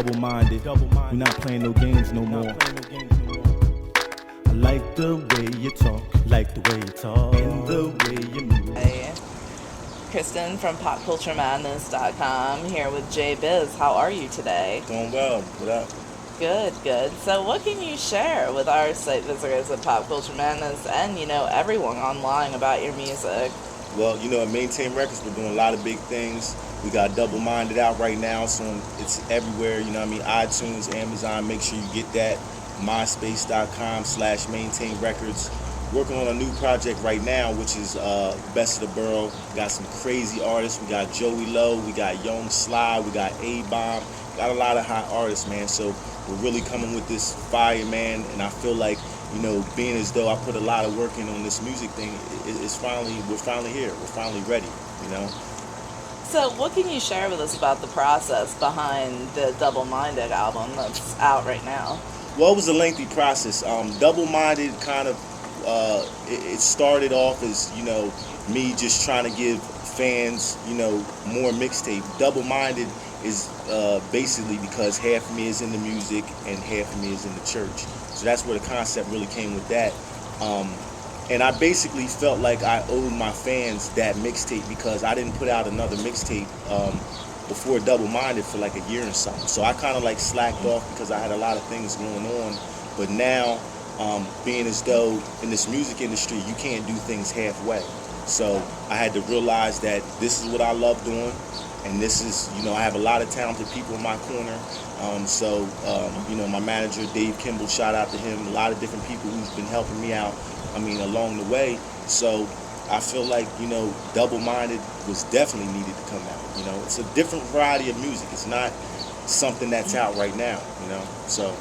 double-minded. We're not playing no games no more. I like the way you talk, and the way you move. Hey, Kristen from PopCultureMadness.com here with J-Biz. How are you today? Doing well. What up? Good, good. So what can you share with our site visitors at Pop Culture Madness and, everyone online about your music? Well, at Maintain Records, we're doing a lot of big things. We got Double Minded out right now, so it's everywhere, iTunes, Amazon, make sure you get that. MySpace.com/Maintain Records. Working on a new project right now, which is Best of the Borough. We got some crazy artists. We got Joey Lowe, we got Young Sly, we got A-Bomb. Got a lot of hot artists, man. So we're really coming with this fire, man. And I feel like, being as though I put a lot of work in on this music thing, we're finally here. We're finally ready, So what can you share with us about the process behind the Double Minded album that's out right now? Well, it was a lengthy process. Double Minded kind of, it started off as, me just trying to give fans, more mixtape. Double Minded is basically because half of me is in the music and half of me is in the church. So that's where the concept really came with that. And I basically felt like I owed my fans that mixtape because I didn't put out another mixtape before Double Minded for like a year or something. So I kind of like slacked off because I had a lot of things going on. But now, being as though in this music industry, you can't do things halfway. So I had to realize that this is what I love doing. And this is, I have a lot of talented people in my corner. My manager, Dave Kimball, shout out to him. A lot of different people who's been helping me out, along the way. So I feel like, Double Minded was definitely needed to come out. It's a different variety of music. It's not something that's out right now, so.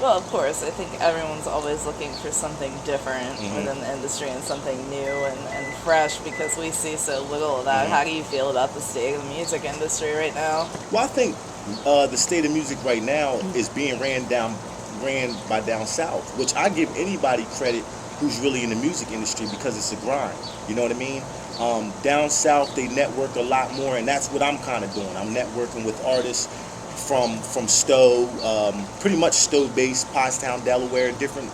Well, of course, I think everyone's always looking for something different within the industry and something new and fresh because we see so little of that. How do you feel about the state of the music industry right now? Well, I think the state of music right now is being ran by down south, which I give anybody credit who's really in the music industry because it's a grind. You know what I mean? Down south, they network a lot more, and that's what I'm kind of doing. I'm networking with artists from Stowe, pretty much Stowe-based, Pottstown, Delaware, different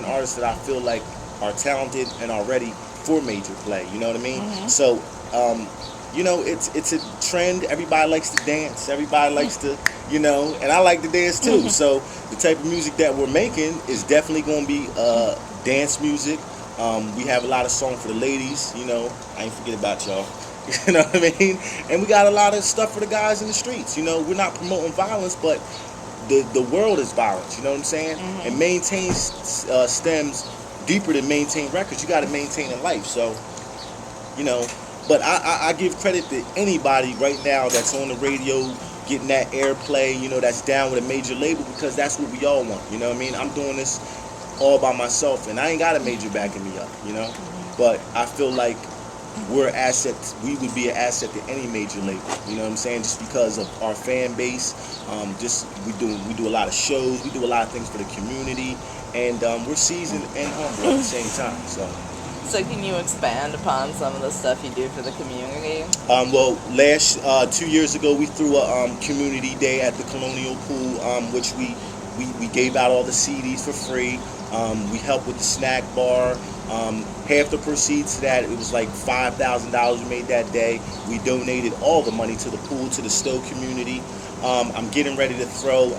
artists that I feel like are talented and are ready for major play. You know what I mean? So, it's a trend. Everybody likes to dance. Everybody likes to, and I like to dance too. So the type of music that we're making is definitely going to be dance music. We have a lot of songs for the ladies. I ain't forget about y'all. You know what I mean? And we got a lot of stuff for the guys in the streets. We're not promoting violence, but the world is violence. You know what I'm saying? And Maintain stems deeper than Maintain Records. You got to maintain a life. So, but I give credit to anybody right now that's on the radio getting that airplay, that's down with a major label because that's what we all want. You know what I mean? I'm doing this all by myself, and I ain't got a major backing me up, But I feel like we're assets. We would be an asset to any major label. You know what I'm saying? Just because of our fan base. We do a lot of shows. We do a lot of things for the community, and we're seasoned and humble at the same time. So can you expand upon some of the stuff you do for the community? Well, 2 years ago, we threw a community day at the Colonial Pool, which we gave out all the CDs for free. We helped with the snack bar. Half the proceeds to that, it was like $5,000 we made that day. We donated all the money to the pool, to the Stowe community. I'm getting ready to throw,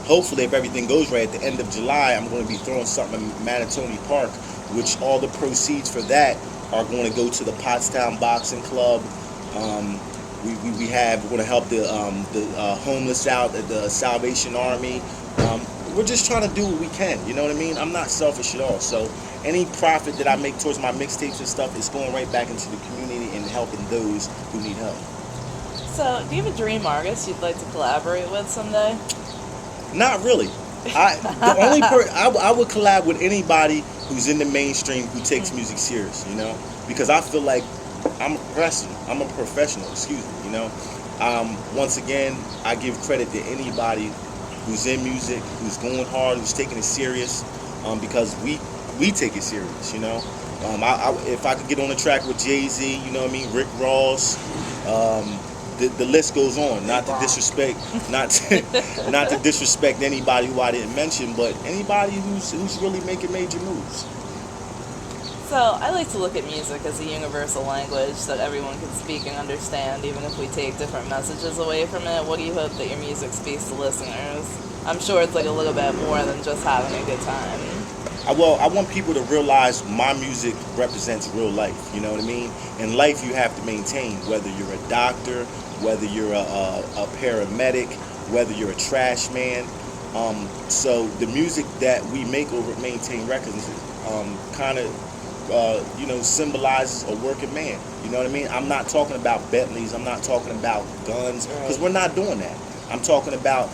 hopefully if everything goes right, at the end of July, I'm going to be throwing something in Manatoni Park, which all the proceeds for that are going to go to the Pottstown Boxing Club. We're going to help the homeless out at the Salvation Army. We're just trying to do what we can, you know what I mean? I'm not selfish at all. So any profit that I make towards my mixtapes and stuff is going right back into the community and helping those who need help. So do you have a dream artist you'd like to collaborate with someday? Not really. I would collab with anybody who's in the mainstream who takes music serious, because I feel like I'm a professional, Once again, I give credit to anybody who's in music, who's going hard, who's taking it serious, because we take it serious, If I could get on the track with Jay-Z, Rick Ross, the list goes on. Not to disrespect, not to disrespect anybody who I didn't mention, but anybody who's really making major moves. So I like to look at music as a universal language that everyone can speak and understand, even if we take different messages away from it. What do you hope that your music speaks to listeners? I'm sure it's like a little bit more than just having a good time. Well, I want people to realize my music represents real life. You know what I mean? In life, you have to maintain, whether you're a doctor, whether you're a paramedic, whether you're a trash man. So the music that we make over at Maintain Records kind of symbolizes a working man. You know what I mean? I'm not talking about Bentleys. I'm not talking about guns, because we're not doing that. I'm talking about,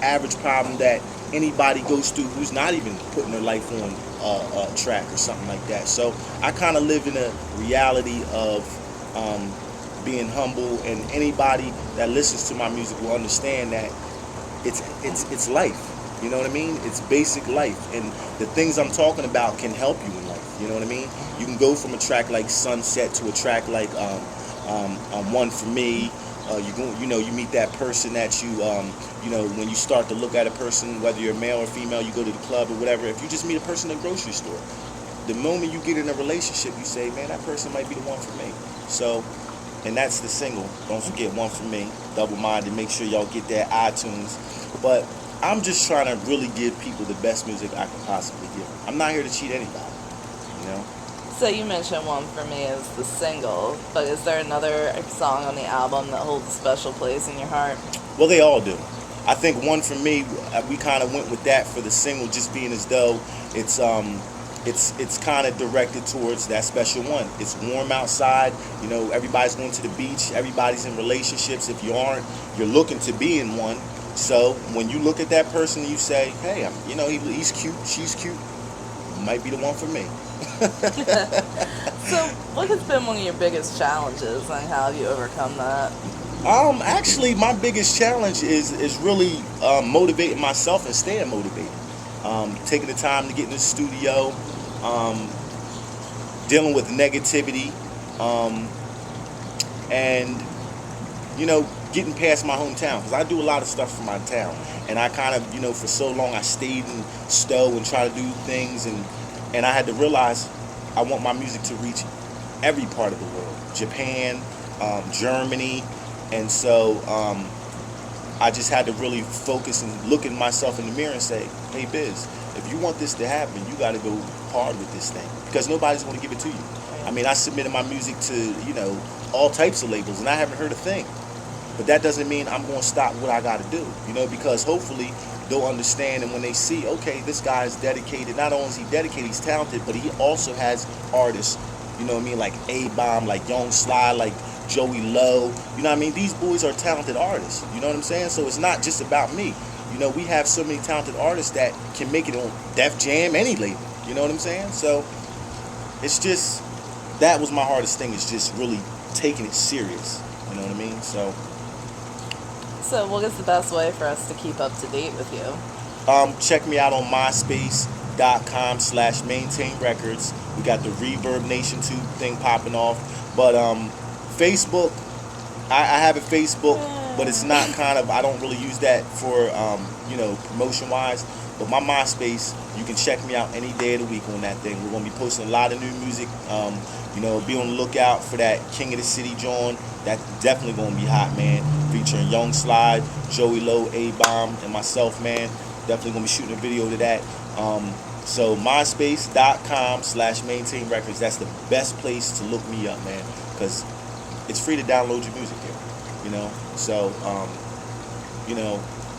average problem that anybody goes through who's not even putting their life on a track or something like that. So I kind of live in a reality of being humble, and anybody that listens to my music will understand that it's life. You know what I mean? It's basic life, and the things I'm talking about can help you in life. You know what I mean? You can go from a track like Sunset to a track like One For Me. You meet that person that you when you start to look at a person, whether you're male or female, you go to the club or whatever. If you just meet a person in a grocery store, the moment you get in a relationship, you say, man, that person might be the one for me. So, and that's the single. Don't forget One For Me, Double Minded. Make sure y'all get that iTunes. But I'm just trying to really give people the best music I can possibly give them. I'm not here to cheat anybody, So you mentioned One For Me as the single, but is there another song on the album that holds a special place in your heart? Well, they all do. I think One For Me, we kind of went with that for the single, just being as though it's kind of directed towards that special one. It's warm outside. Everybody's going to the beach. Everybody's in relationships. If you aren't, you're looking to be in one. So when you look at that person, you say, hey, he's cute, she's cute. Might be the one for me. So what has been one of your biggest challenges, and how have you overcome that? Actually, my biggest challenge is really motivating myself and staying motivated. Taking the time to get in the studio, dealing with negativity, and getting past my hometown, because I do a lot of stuff for my town, and I kind of for so long I stayed in Stowe and try to do things, and I had to realize I want my music to reach every part of the world, Japan, Germany, and so I just had to really focus and look at myself in the mirror and say, hey Biz, if you want this to happen, you got to go hard with this thing, because nobody's going to give it to you. I mean, I submitted my music to all types of labels, and I haven't heard a thing. But that doesn't mean I'm going to stop what I got to do, because hopefully they'll understand, and when they see, okay, this guy is dedicated, not only is he dedicated, he's talented, but he also has artists, like A-Bomb, like Young Sly, like Joey Lowe, these boys are talented artists, you know what I'm saying? So it's not just about me. We have so many talented artists that can make it on Def Jam, any label, you know what I'm saying? So it's just, that was my hardest thing, is just really taking it serious, you know what I mean? So what is the best way for us to keep up to date with you? Check me out on myspace.com/Maintain Records. We got the Reverb Nation 2 thing popping off. But Facebook, I have a Facebook, but it's not I don't really use that for, promotion wise. But my MySpace, you can check me out any day of the week on that thing. We're going to be posting a lot of new music. Be on the lookout for that King of the City joint. That's definitely going to be hot, man. Featuring Young Slide, Joey Lowe, A-Bomb, and myself, man. Definitely going to be shooting a video to that. So myspace.com/Maintain Records. That's the best place to look me up, man. Because it's free to download your music here. So,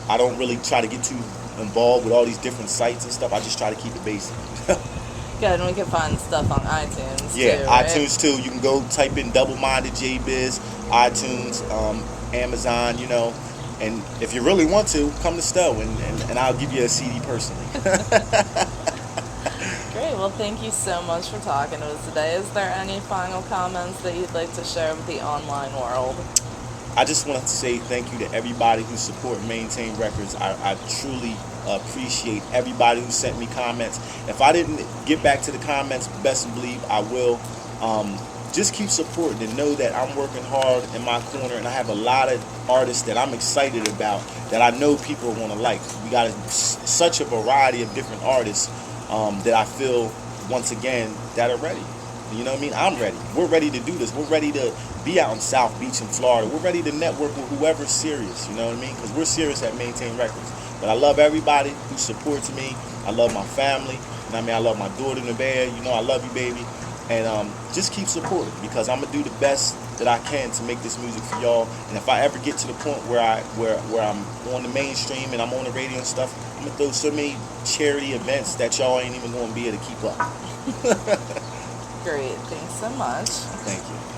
I don't really try to get too involved with all these different sites and stuff. I just try to keep it basic. Good, and we can find stuff on iTunes too, right? iTunes too. You can go type in Double Minded J-Biz, iTunes, Amazon, and if you really want to, come to Stowe and I'll give you a CD personally. Great, well thank you so much for talking to us today. Is there any final comments that you'd like to share with the online world? I just want to say thank you to everybody who support Maintain Records. I truly appreciate everybody who sent me comments. If I didn't get back to the comments, best believe I will. just keep supporting and know that I'm working hard in my corner, and I have a lot of artists that I'm excited about that I know people want to like. We got such a variety of different artists that I feel, once again, that are ready. You know what I mean? I'm ready. We're ready to do this. We're ready to be out in South Beach in Florida. We're ready to network with whoever's serious. You know what I mean? Because we're serious at Maintain Records. But I love everybody who supports me. I love my family. You know what I mean? I love my daughter, Nevaeh. You know I love you, baby. And just keep supporting, because I'm gonna do the best that I can to make this music for y'all. And if I ever get to the point where I'm on the mainstream and I'm on the radio and stuff, I'm gonna throw so many charity events that y'all ain't even gonna be able to keep up. Great, thanks so much. Thank you.